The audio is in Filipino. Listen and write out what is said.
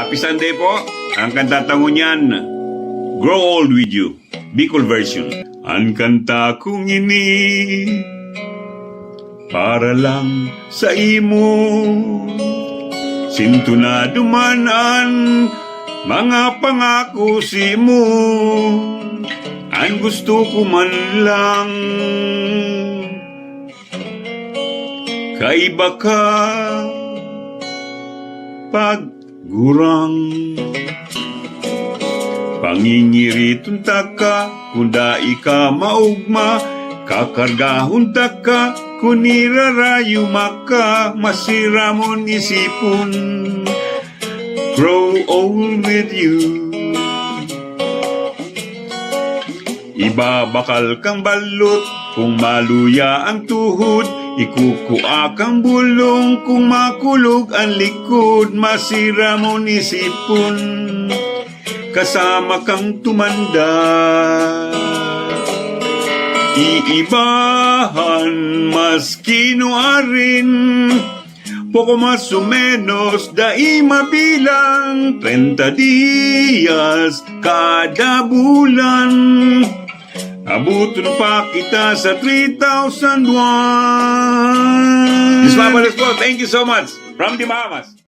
Happy Sunday po. Ang kanta tango niyan, Grow Old With You, Bicol version. Ang kanta kong ini, para lang sa imo. Sinto na dumanan, mga pangako si mo. Ang gusto ko man lang, kaiba ka, paggurang. Pangingiritun ta ka, kunda ika maugma, kakargahon ta ka, kunirarayo maka, masira mon isipon. Grow old with you. Ibabakal kang balot, kung maluya ang tuhod, ikukua kang bulong, kung makulog ang likod, masira mo nisipon, kasama kang tumanda. Iibahan maski nuarin, poco más o menos dai mabilang 30 días kada bulan. Abutin pa kita sa 3,001. This Papa, let's go. Thank you so much. From the Bahamas.